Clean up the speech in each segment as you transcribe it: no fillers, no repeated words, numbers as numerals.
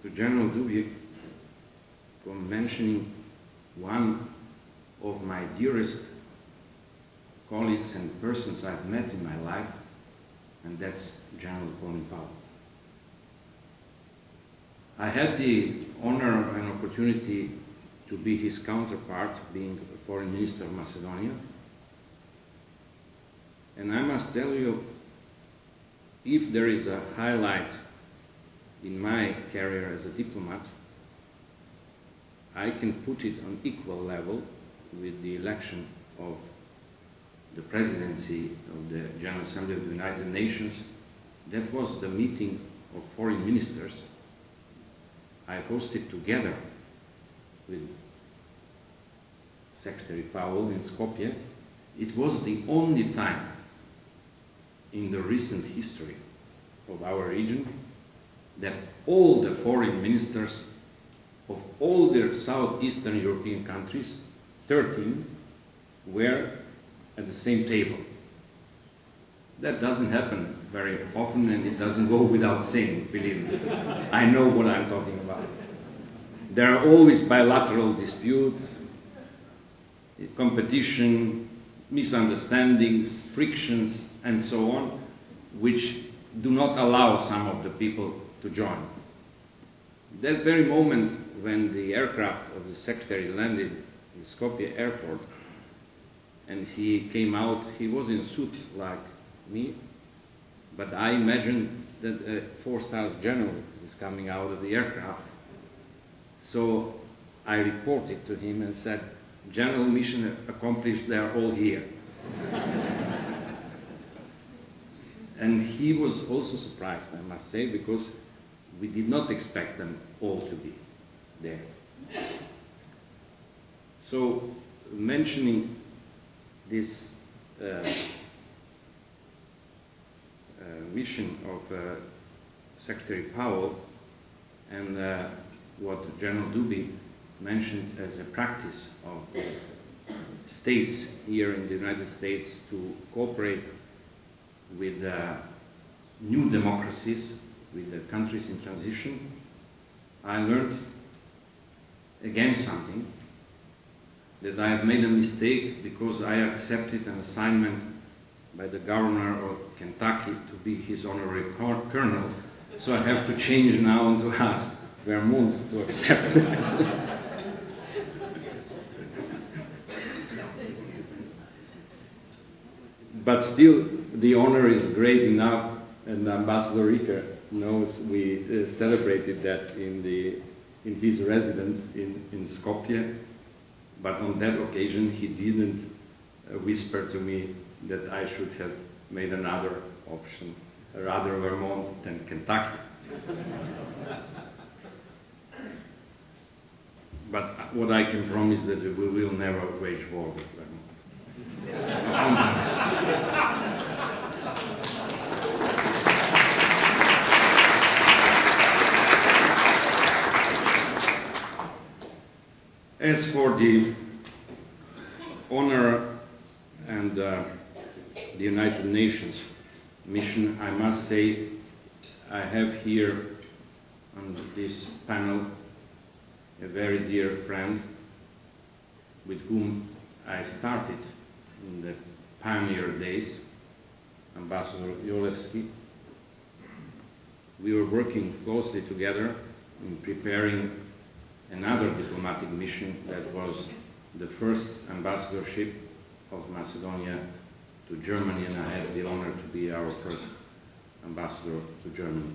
to General Dubje for mentioning one of my dearest colleagues and persons I've met in my life, and that's General Colin Powell. I had the honor and opportunity to be his counterpart, being a foreign minister of Macedonia. And I must tell you, if there is a highlight in my career as a diplomat, I can put it on equal level with the election of the presidency of the General Assembly of the United Nations. That was the meeting of foreign ministers I hosted together with Secretary Powell in Skopje. It was the only time in the recent history of our region that all the foreign ministers of all the southeastern European countries, 13, were at the same table. That doesn't happen very often, and it doesn't go without saying, believe me. I know what I'm talking about. There are always bilateral disputes, competition, misunderstandings, frictions, and so on, which do not allow some of the people to join. That very moment when the aircraft of the secretary landed in Skopje airport, and he came out, he was in suit like me, but I imagined that a 4-star general is coming out of the aircraft. So I reported to him and said, "General, mission accomplished, they are all here." And he was also surprised, I must say, because we did not expect them all to be there. So, mentioning this mission of Secretary Powell and what General Dubje mentioned as a practice of states here in the United States to cooperate with new democracies, with the countries in transition, I learned again something, that I have made a mistake because I accepted an assignment by the governor of Kentucky to be his honorary colonel, so I have to change now and to ask Vermont to accept it. But still, the honor is great enough, and Ambassador Rika knows we celebrated that in his residence in Skopje. But on that occasion, he didn't whisper to me that I should have made another option, rather Vermont than Kentucky. But what I can promise is that we will never wage war with Vermont. As for the honor and the United Nations mission, I must say I have here on this panel a very dear friend with whom I started in the pioneer days, Ambassador Jolewski. We were working closely together in preparing another diplomatic mission that was the first ambassadorship of Macedonia to Germany, and I had the honor to be our first ambassador to Germany.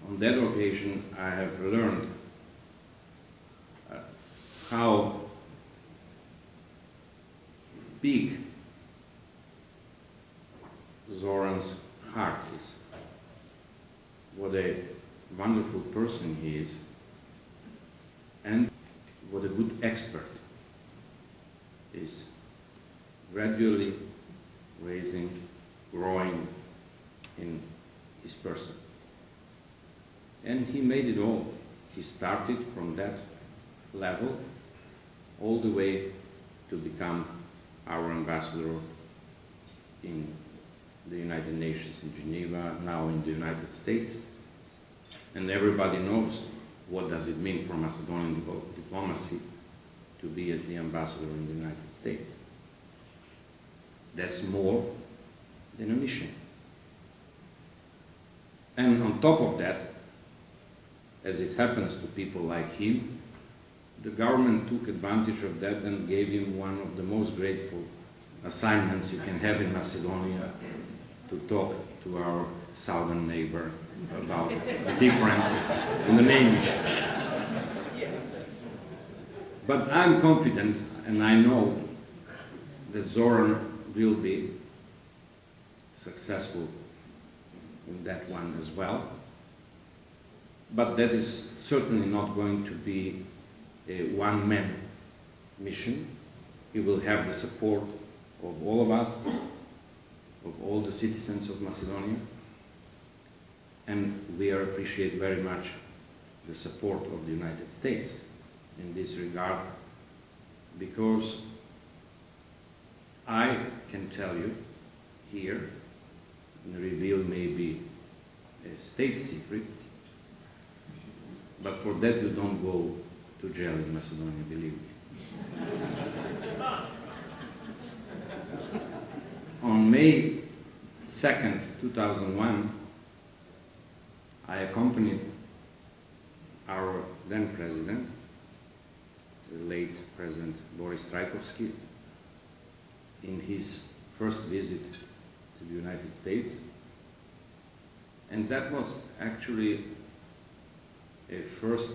On that occasion, I have learned how big Zoran's heart is, what a wonderful person he is, and what a good expert is, gradually raising, growing in his person. And he made it all. He started from that level all the way to become our ambassador in the United Nations in Geneva, now in the United States. And everybody knows what does it mean for Macedonian diplomacy to be as the ambassador in the United States. That's more than a mission. And on top of that, as it happens to people like him, the government took advantage of that and gave him one of the most grateful assignments you can have in Macedonia, to talk to our southern neighbor about the differences in the name issue. But I'm confident, and I know that Zoran will be successful in that one as well. But that is certainly not going to be a one-man mission. He will have the support of all of us, of all the citizens of Macedonia, and we appreciate very much the support of the United States in this regard, because I can tell you here, and reveal maybe a state secret, but for that you don't go to jail in Macedonia, believe me. On May 2nd, 2001, I accompanied our then president, the late President Boris Trajkovski, in his first visit to the United States. And that was actually a first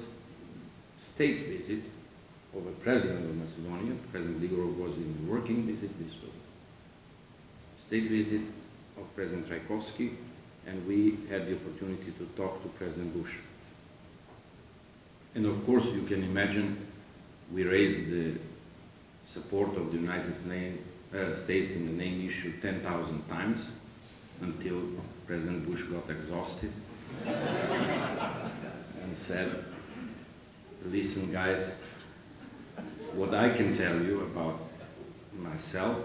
state visit of a president of Macedonia. President Ligorov was in the working visit. This was a state visit of President Trajkovski, and we had the opportunity to talk to President Bush. And of course, you can imagine, we raised the support of the United States in the name issue 10,000 times, until President Bush got exhausted and said, listen guys, what I can tell you about myself,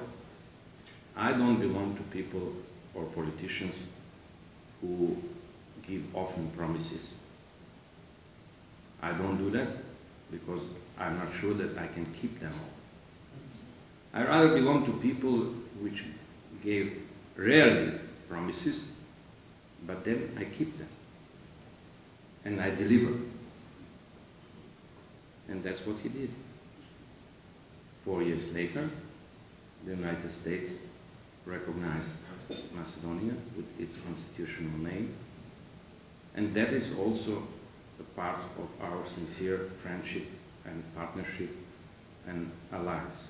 I don't belong to people or politicians who give often promises. I don't do that because I'm not sure that I can keep them all. I rather belong to people which gave rarely promises, but then I keep them and I deliver. And that's what he did. 4 years later, the United States recognized Macedonia with its constitutional name, and that is also a part of our sincere friendship and partnership and alliance.